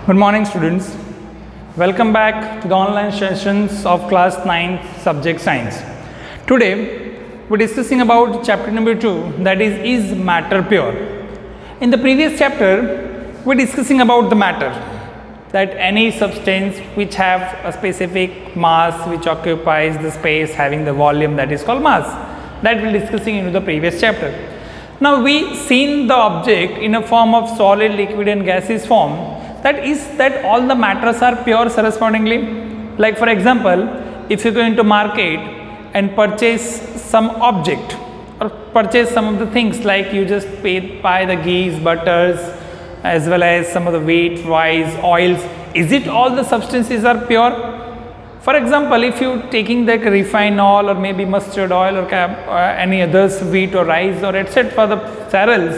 Good morning, students. Welcome back to the online sessions of class 9 subject science. Today we're discussing about chapter number 2, that is matter pure? In the previous chapter we're discussing about the matter, that any substance which have a specific mass which occupies the space having the volume, that is called mass. That we're discussing in the previous chapter. Now we seen the object in a form of solid, liquid and gaseous form. That all the matters are pure correspondingly. Like for example, if you go into market and purchase some object or purchase some of the things, like you just buy the ghees, butters, as well as some of the wheat, rice, oils, is it all the substances are pure? For example, if you taking the refined oil or maybe mustard oil or any others, wheat or rice or etc. for the cereals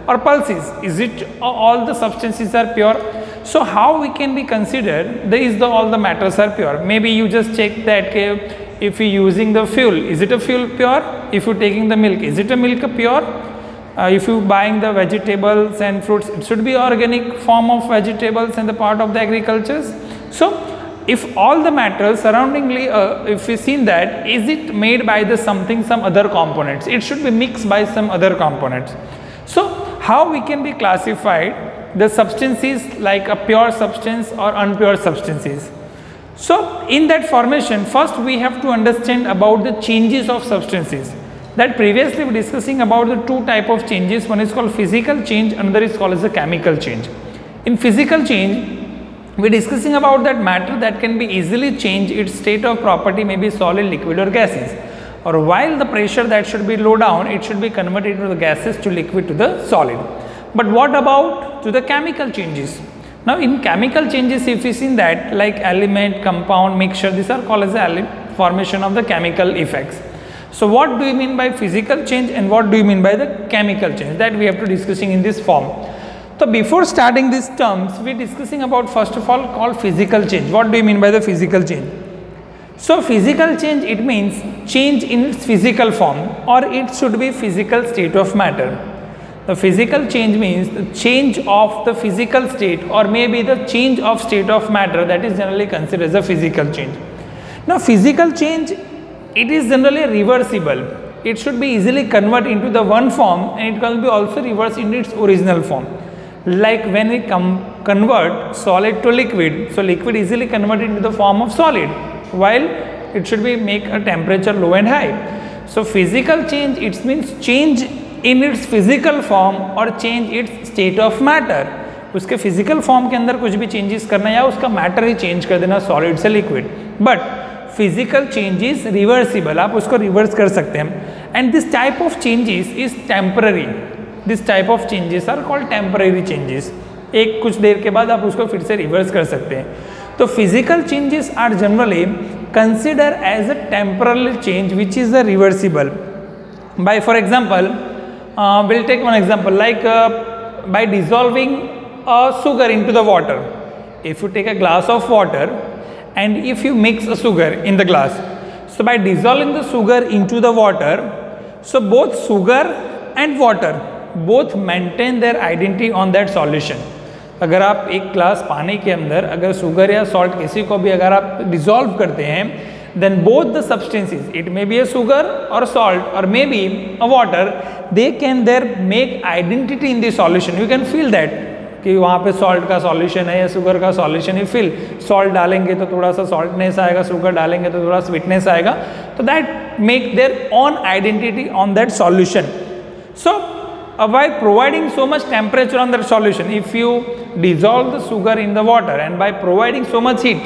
or pulses, is it all the substances are pure? So how we can be considered all the matters are pure? Maybe you just check that if you using the fuel, is it a fuel pure? If you taking the milk, is it a milk pure? If you buying the vegetables and fruits, it should be organic form of vegetables and the part of the agricultures. So if all the matters surroundingly, if we seen that, is it made by the some other components? It should be mixed by some other components. So how we can be classified the substances like a pure substance or unpure substances? So in that formation, first we have to understand about the changes of substances. That previously we were discussing about the two type of changes. One is called physical change, another is called as a chemical change. In physical change, we are discussing about that matter that can be easily change its state of property, maybe solid, liquid or gases. Or while the pressure that should be low down, it should be converted to the gases to liquid to the solid. But what about to the chemical changes? Now in chemical changes, if we see that like element, compound, mixture, these are called as the formation of the chemical effects. So what do you mean by physical change and what do you mean by the chemical change? That we have to discussing in this form. So before starting these terms, we are discussing about first of all called physical change. What do you mean by the physical change? So physical change, it means change in its physical form, or it should be physical state of matter. The physical change means the change of the physical state or maybe the change of state of matter, that is generally considered as a physical change. Now physical change, it is generally reversible. It should be easily converted into the one form and it can be also reversed in its original form. Like when we convert solid to liquid, so liquid easily converted into the form of solid, while it should be make a temperature low and high. So physical change, it means change in its physical form or change its state of matter. उसके physical form के अंदर कुछ भी changes करना या उसका matter ही change कर देना solid से liquid. But physical change is reversible. आप उसको reverse कर सकते हैं. And this type of changes is temporary. This type of changes are called temporary changes. एक कुछ देर के बाद आप उसको फिर से reverse कर सकते हैं. तो physical changes are generally considered as a temporary change which is a reversible. By for example, we'll take one example like by dissolving sugar into the water. If you take a glass of water and if you mix a sugar in the glass, so by dissolving the sugar into the water, so both sugar and water both maintain their identity on that solution. अगर आप एक glass पानी के अंदर अगर sugar या salt किसी को भी अगर आप डिसॉल्व करते हैं, then both the substances, it may be a sugar or salt or maybe a water, they can there make identity in the solution. You can feel that कि वहाँ पे salt का solution है या sugar का solution है. feel salt डालेंगे तो थोड़ा सा saltness आएगा, sugar डालेंगे तो थोड़ा sweetness आएगा. तो that make their own identity on that solution. So by providing so much temperature on that solution, if you dissolve the sugar in the water and by providing so much heat,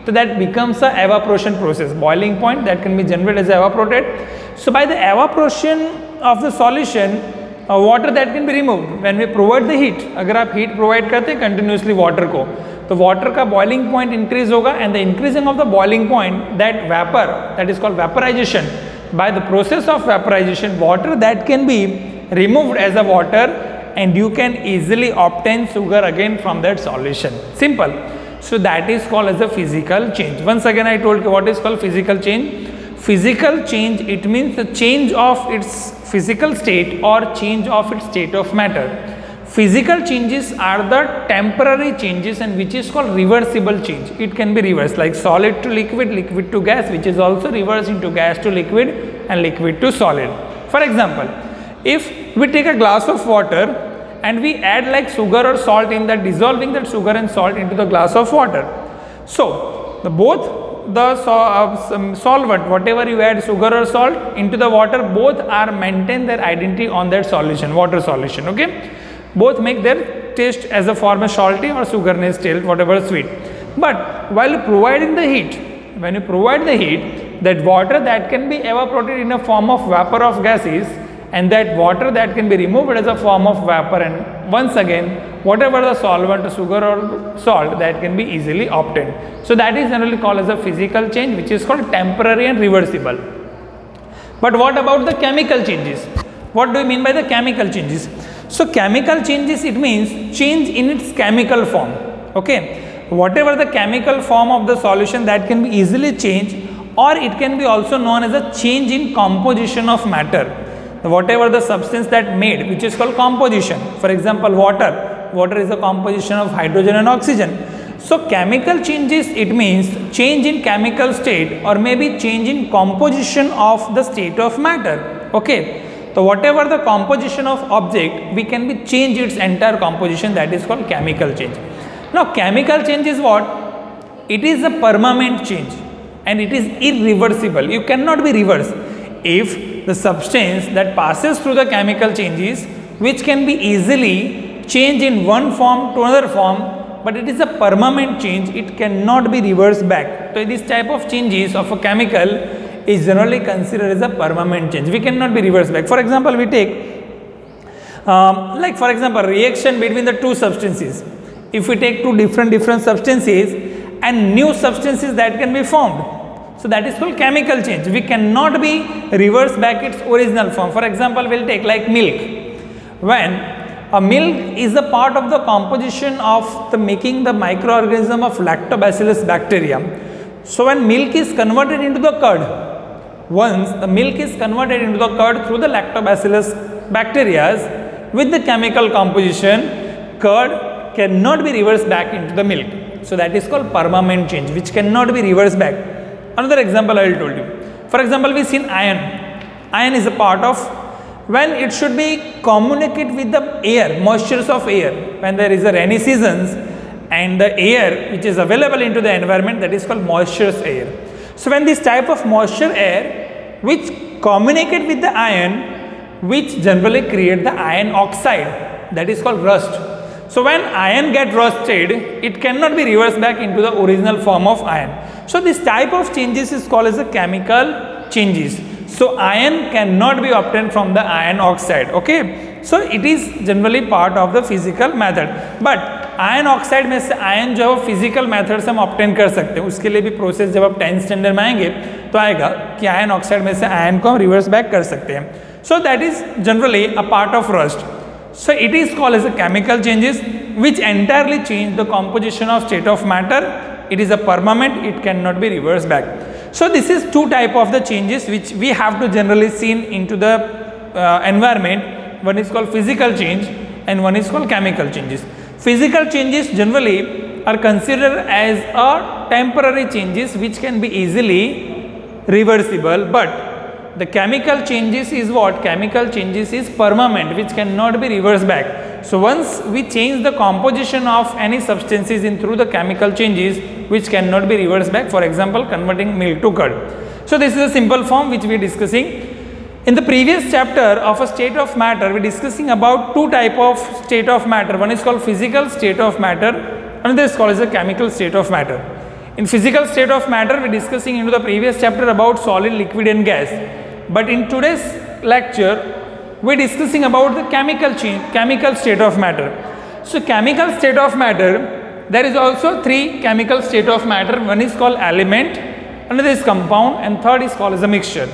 so that becomes a evaporation process. Boiling point that can be generated as evaporated. So by the evaporation of the solution, water that can be removed. When we provide the heat, अगर आप heat provide करते हैं continuously water को, तो water का boiling point increase होगा and the increasing of the boiling point, that vapor, that is called vaporization. By the process of vaporization, water that can be removed as a water and you can easily obtain sugar again from that solution. Simple. So that is called as a physical change. Once again I told you what is called physical change. Physical change, it means the change of its physical state or change of its state of matter. physical changes are the temporary changes and which is called reversible change. It can be reversed, like solid to liquid, liquid to gas, which is also reversed into gas to liquid and liquid to solid. For example, if we take a glass of water and we add like sugar or salt in that, dissolving that sugar and salt into the glass of water. So both the solvent, whatever you add sugar or salt into the water, both are maintain their identity on that solution, water solution. Okay, both make their taste as a form of salty or sugarness taste, whatever sweet. But while providing the heat, when you provide the heat, that water that can be evaporated in a form of vapor of gases, and that water that can be removed as a form of vapor, and once again whatever the solvent, sugar or salt, that can be easily obtained. So that is generally called as a physical change, which is called temporary and reversible. But what about the chemical changes? What do you mean by the chemical changes? So chemical changes, it means change in its chemical form. Okay, whatever the chemical form of the solution, that can be easily changed, or it can be also known as a change in composition of matter. Whatever the substance that made, which is called composition. For example, water is a composition of hydrogen and oxygen. So chemical changes, it means change in chemical state or maybe change in composition of the state of matter. Okay, so whatever the composition of object, we can be change its entire composition, that is called chemical change. Now chemical change is what? It is a permanent change and it is irreversible. You cannot be reversed. If the substance that passes through the chemical changes, which can be easily changed in one form to another form, but it is a permanent change, it cannot be reversed back. So this type of changes of a chemical is generally considered as a permanent change. We cannot be reversed back. For example, we take like for example reaction between the two substances. If we take two different substances and new substances that can be formed, so that is called chemical change. We cannot be reversed back its original form. For example, we will take like milk. When a milk is a part of the composition of the making the microorganism of lactobacillus bacteria. So when milk is converted into the curd, once the milk is converted into the curd through the lactobacillus bacteria with the chemical composition, curd cannot be reversed back into the milk. So that is called permanent change, which cannot be reversed back. Another example I will told you. For example, we seen iron. Iron is a part of when it should be communicate with the air, moistures of air. When there is a rainy seasons and the air which is available into the environment, that is called moisture air. So when this type of moisture air which communicate with the iron, which generally create the iron oxide, that is called rust. So when iron get rusted, it cannot be reversed back into the original form of iron. So this type of changes is called as the chemical changes. So iron cannot be obtained from the iron oxide. Okay, so it is generally part of the physical method. But iron oxide में से iron जो है physical method से हम obtain कर सकते हैं. उसके लिए भी process जब आप 10th standard में आएंगे तो आएगा कि iron oxide में से iron को हम reverse back कर सकते हैं. So that is generally a part of rust. So it is called as a chemical changes which entirely change the composition of state of matter. It is a permanent, it cannot be reversed back. So this is two type of the changes which we have to generally seen into the environment. One is called physical change and one is called chemical changes. Physical changes generally are considered as a temporary changes which can be easily reversible, but the chemical changes is what? Chemical changes is permanent, which cannot be reversed back. So once we change the composition of any substances in through the chemical changes, which cannot be reversed back, for example converting milk to curd. So this is a simple form which we are discussing. In the previous chapter of a state of matter, we are discussing about two type of state of matter. One is called physical state of matter, another is called as a chemical state of matter. In physical state of matter, we are discussing into the previous chapter about solid, liquid and gas. But in today's lecture, we are discussing about the chemical state of matter. So chemical state of matter, there is also three chemical state of matter. One is called element, another is compound, and third is called as a mixture.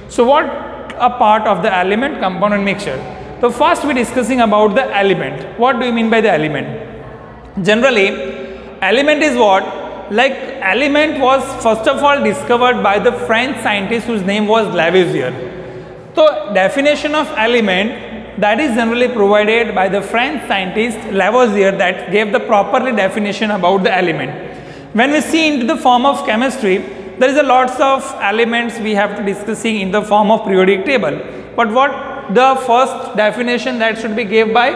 So what a part of the element, compound and mixture? So first we are discussing about the element. What do you mean by the element? Generally, element is what? Like element was first of all discovered by the French scientist whose name was Lavoisier. So definition of element, that is generally provided by the French scientist Lavoisier, that gave the properly definition about the element. When we see into the form of chemistry, there is a lots of elements we have to discussing in the form of periodic table. But what the first definition that should be gave by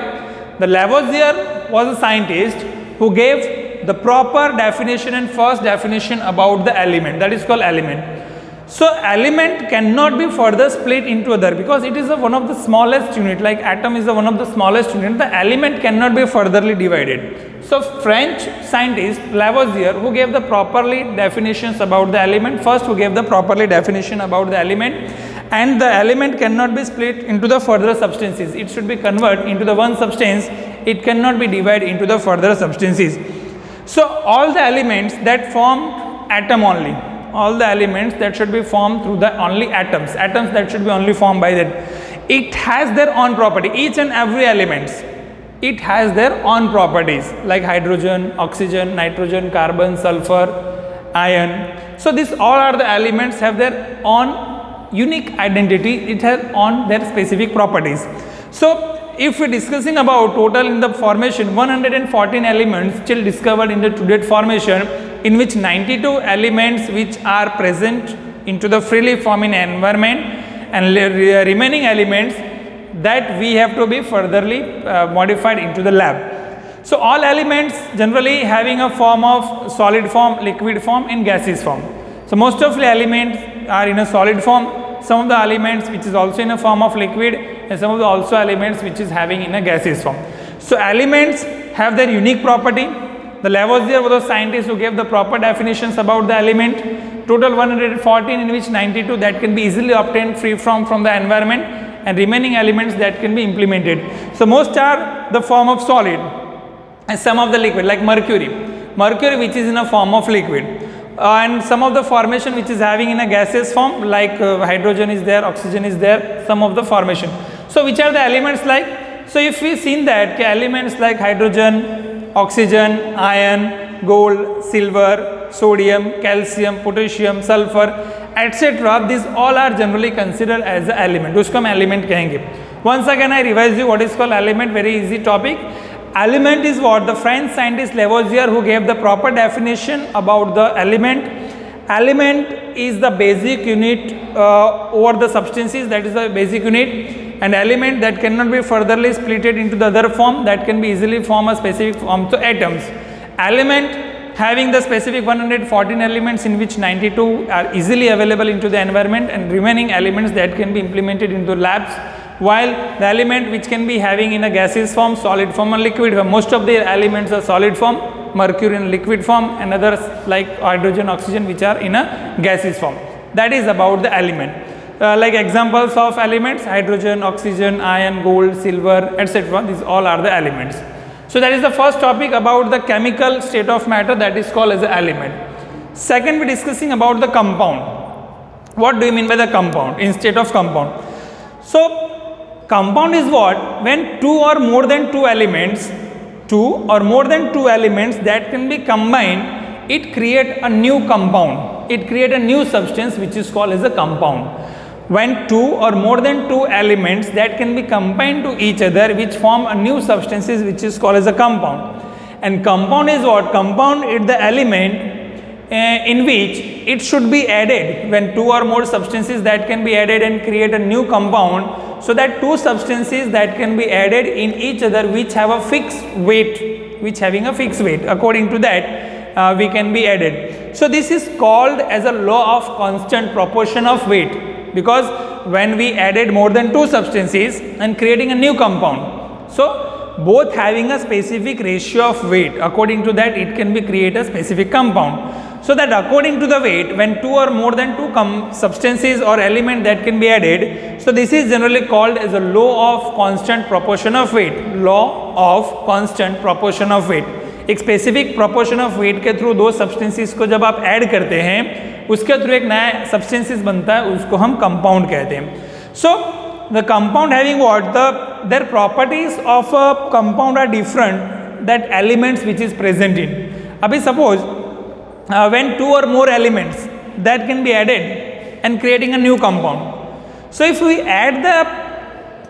the Lavoisier was a scientist who gave the proper definition and first definition about the element, that is called element. So element cannot be further split into other, because it is one of the smallest unit, like atom is one of the smallest unit. The element cannot be furtherly divided. So French scientist Lavoisier, who gave the properly definitions about the element, first who gave the properly definition about the element, and the element cannot be split into the further substances. It should be converted into the one substance. It cannot be divided into the further substances. So all the elements that form atom only, all the elements that should be formed through the only atoms that should be only formed by that, it has their own property. Each and every elements, it has their own properties, like hydrogen, oxygen, nitrogen, carbon, sulfur, iron. So these all are the elements have their own unique identity. It has on their specific properties. So if we are discussing about total in the formation, 114 elements still discovered in the to-date formation, in which 92 elements which are present into the freely forming environment, and remaining elements that we have to be furtherly modified into the lab. So all elements generally having a form of solid form, liquid form, and gaseous form. So most of the elements are in a solid form. Some of the elements which is also in a form of liquid, and some of the also elements which is having in a gaseous form. So elements have their unique property. The Lavoisier was the scientist who gave the proper definitions about the element. Total 114, in which 92 that can be easily obtained free from the environment, and remaining elements that can be implemented. So most are the form of solid, and some of the liquid, like mercury which is in a form of liquid. And some of the formation which is having in a gaseous form, like hydrogen is there, oxygen is there, some of the formation. So which are the elements like? So if we seen that elements like hydrogen, oxygen, iron, gold, silver, sodium, calcium, potassium, sulfur, etc. these all are generally considered as the element. उसको हम element कहेंगे. Once again I revise you what is called element, very easy topic. Element is what the French scientist Lavoisier who gave the proper definition about the element. Element is the basic unit over the substances, that is the basic unit, and element that cannot be furtherly splitted into the other form, that can be easily form a specific form. So atoms, element having the specific 114 elements, in which 92 are easily available into the environment, and remaining elements that can be implemented into labs, while the element which can be having in a gaseous form, solid form, and liquid form. Most of the elements are solid form, mercury in liquid form, and others like hydrogen, oxygen which are in a gaseous form. That is about the element. Like examples of elements, hydrogen, oxygen, iron, gold, silver, etc. These all are the elements. So that is the first topic about the chemical state of matter, that is called as an element. Second, we are discussing about the compound. What do you mean by the compound in state of compound? So compound is what? When two or more than two elements that can be combined, it create a new compound. It create a new substance which is called as a compound. When two or more than two elements that can be combined to each other, which form a new substances which is called as a compound. And compound is what? Compound is the element in which it should be added when two or more substances that can be added and create a new compound, so that two substances that can be added in each other which have a fixed weight, according to that we can be added. So this is called as a law of constant proportion of weight, because when we added more than two substances and creating a new compound, so both having a specific ratio of weight, according to that it can be create a specific compound. So that according to the weight, when two or more than two substances or element that can be added, so this is generally called as a law of constant proportion of weight. Law of constant proportion of weight. एक specific proportion of weight के through दो substances को जब आप add करते हैं, उसके through एक नया सब्सटेंसेस बनता है, उसको हम कंपाउंड कहते हैं. So the compound having what their properties of a compound are different that elements which is present in. अभी suppose when two or more elements that can be added and creating a new compound. So if we add the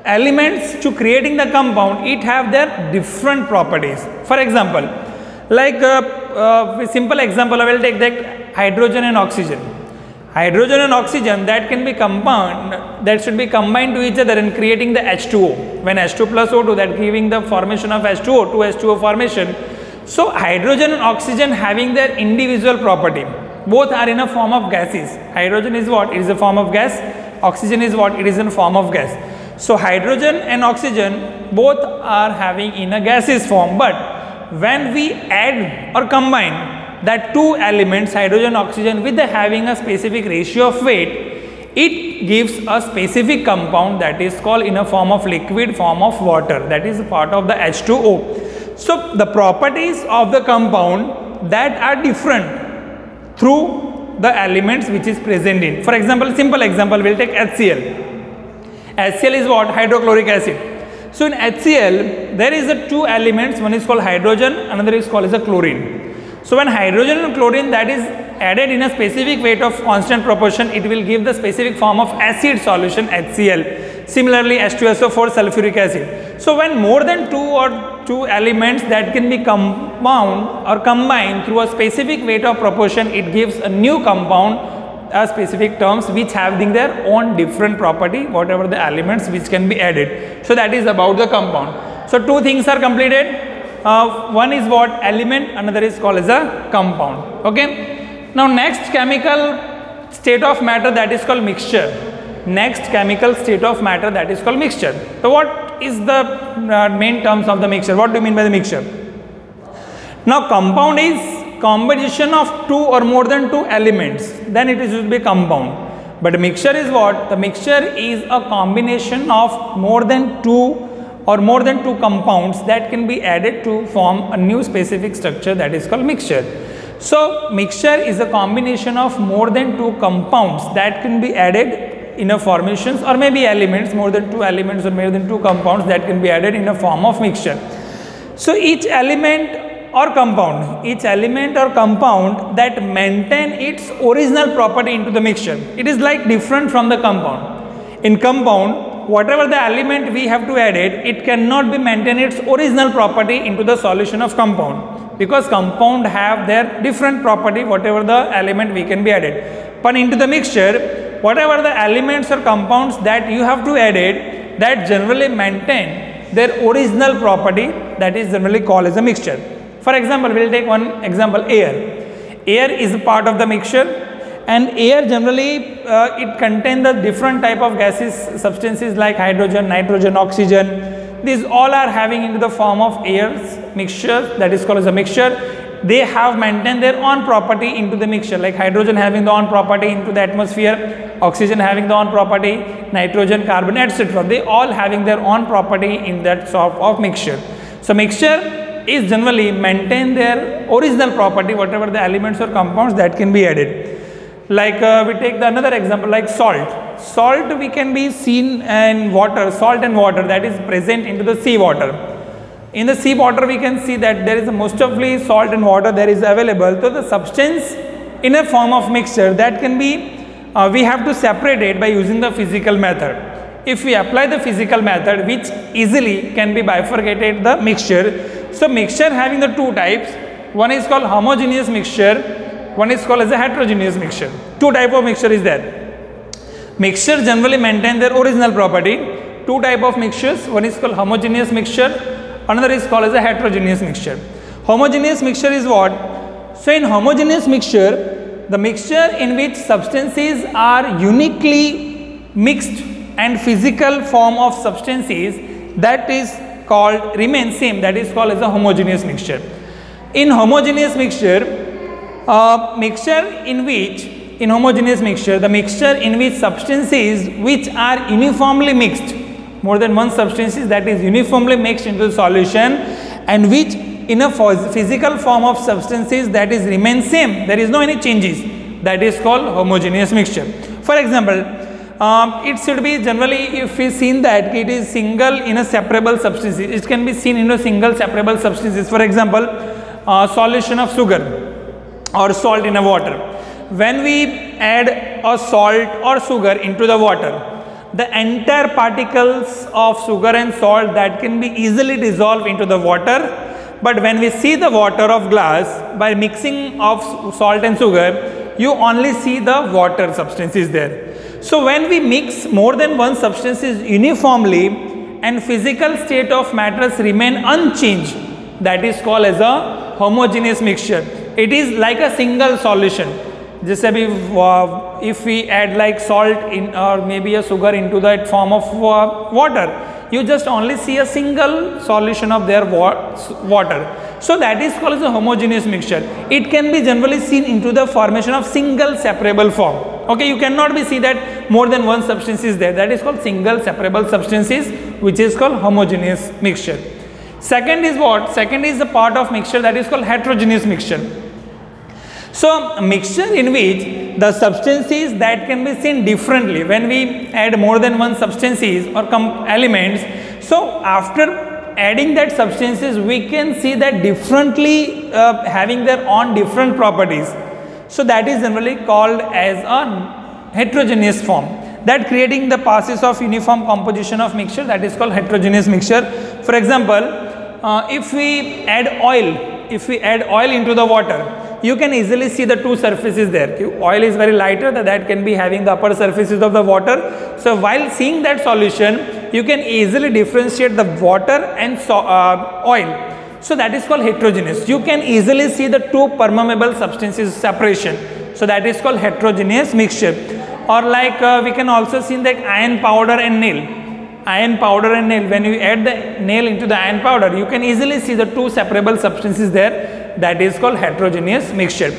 elements to creating the compound, it have their different properties. For example, like simple example, I will take that hydrogen and oxygen. Hydrogen and oxygen that can be that should be combined to each other in creating the H2O. When H2 plus O2, that giving the formation of H2O, 2H2O formation. So hydrogen and oxygen having their individual property. Both are in a form of gases. Hydrogen is what? It is a form of gas. Oxygen is what? It is in form of gas. So hydrogen and oxygen both are having in a gaseous form, but when we add or combine that two elements, hydrogen and oxygen, with having a specific ratio of weight, it gives a specific compound that is called in a form of liquid form of water, that is part of the H2O. So the properties of the compound that are different through the elements which is present in. For example, simple example, we will take HCl. HCl is what? Hydrochloric acid. So in HCl, there is a two elements, one is called hydrogen, another is called as a chlorine. So when hydrogen and chlorine that is added in a specific weight of constant proportion, it will give the specific form of acid solution HCl. Similarly, H2SO4 sulfuric acid. So when more than two elements that can be compound or combined through a specific weight of proportion, it gives a new compound, specific terms which having their own different property, whatever the elements which can be added. So that is about the compound. So two things are completed. One is what? Element, another is called as a compound. Okay. Now next chemical state of matter, that is called mixture. Next chemical state of matter, that is called mixture. So what is the main terms of the mixture? What do you mean by the mixture? Now compound is combination of two or more than two elements, then it should be compound. But mixture is what? The mixture is a combination of more than two compounds that can be added to form a new specific structure, that is called mixture. So mixture is a combination of more than two compounds that can be added in a formations or maybe elements, more than two elements or more than two compounds that can be added in a form of mixture. So each element or compound that maintain its original property into the mixture. It is like different from the compound. In compound, whatever the element we have to add it cannot be maintain its original property into the solution of compound, because compound have their different property, whatever the element we can be added. But into the mixture, whatever the elements or compounds that you have to add it, that generally maintain their original property, that is generally called as a mixture. For example, we will take one example, air. Air is a part of the mixture, and air generally it contains the different type of gases, substances like hydrogen, nitrogen, oxygen. These all are having into the form of air's mixture, that is called as a mixture. They have maintained their own property into the mixture, like hydrogen having the own property into the atmosphere, oxygen having the own property, nitrogen, carbon, etc. They all having their own property in that sort of mixture. So mixture is generally maintain their original property, whatever the elements or compounds that can be added. Like we take another example like salt. Salt we can be seen in water, salt and water that is present into the sea water. In the sea water we can see that there is most of salt and water there is available. So the substance in a form of mixture that can be, we have to separate it by using the physical method. If we apply the physical method, which easily can be bifurcated the mixture. So mixture having the two types, one is called homogeneous mixture, one is called as a heterogeneous mixture. Two type of mixture is there. Mixture generally maintain their original property. Two type of mixtures, one is called homogeneous mixture, another is called as a heterogeneous mixture. Homogeneous mixture is what? So in homogeneous mixture, the mixture in which substances are uniquely mixed and physical form of substances that is called remain same, that is called as a homogeneous mixture. In homogeneous mixture, the mixture in which substances which are uniformly mixed, more than one substances that is uniformly mixed into the solution, and which in a physical form of substances that is remain same, there is no any changes, that is called homogeneous mixture. For example, it should be generally, if we seen that it is single in a separable substances, it can be seen in a single separable substances. For example, solution of sugar or salt in a water. When we add a salt or sugar into the water, the entire particles of sugar and salt that can be easily dissolved into the water. But when we see the water of glass, by mixing of salt and sugar, you only see the water substances there. So when we mix more than one substances uniformly and physical state of matters remain unchanged, that is called as a homogeneous mixture. It is like a single solution. जैसे अभी if we add like salt in or maybe a sugar into that form of water, you just only see a single solution of their water. So that is called as a homogeneous mixture. It can be generally seen into the formation of single separable form. Okay, you cannot be see that more than one substance is there. That is called single separable substances, which is called homogeneous mixture. Second is what? Second is the part of mixture that is called heterogeneous mixture. So mixture in which the substances that can be seen differently when we add more than one substances or elements. So after adding that substances, we can see that differently having their own different properties. So that is generally called as a heterogeneous form. That creating the passes of uniform composition of mixture, that is called heterogeneous mixture. For example, if we add oil into the water, you can easily see the two surfaces there. Oil is very lighter, that can be having the upper surfaces of the water. So while seeing that solution, you can easily differentiate the water and oil. So that is called heterogeneous. You can easily see the two permeable substances separation. So that is called heterogeneous mixture. Or like we can also see like iron powder and nail. Iron powder and nail, when you add the nail into the iron powder, you can easily see the two separable substances there. That is called heterogeneous mixture.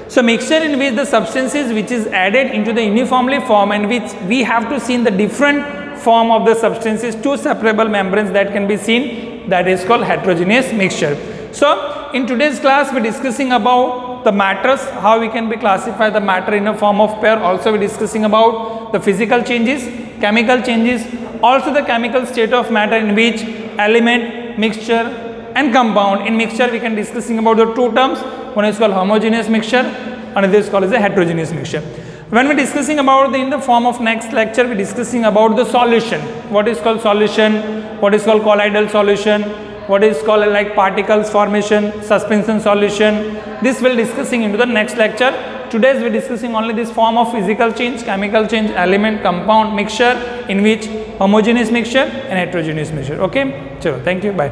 So mixture in which the substances which is added into the uniformly form and which we have to see in the different form of the substances, two separable membranes that can be seen, that is called heterogeneous mixture. So in today's class we are discussing about the matters, how we can be classify the matter in a form of pair. Also we are discussing about the physical changes, chemical changes, also the chemical state of matter in which element, mixture and compound. In mixture we can discussing about the two terms. One is called homogeneous mixture, another is called as a heterogeneous mixture. When we are discussing about in the form of next lecture, we are discussing about the solution. What is called solution, what is called colloidal solution, what is called like particles formation, suspension solution. This will discussing into the next lecture. Today we are discussing only this form of physical change, chemical change, element, compound, mixture in which homogeneous mixture and heterogeneous mixture. Okay, so thank you, bye.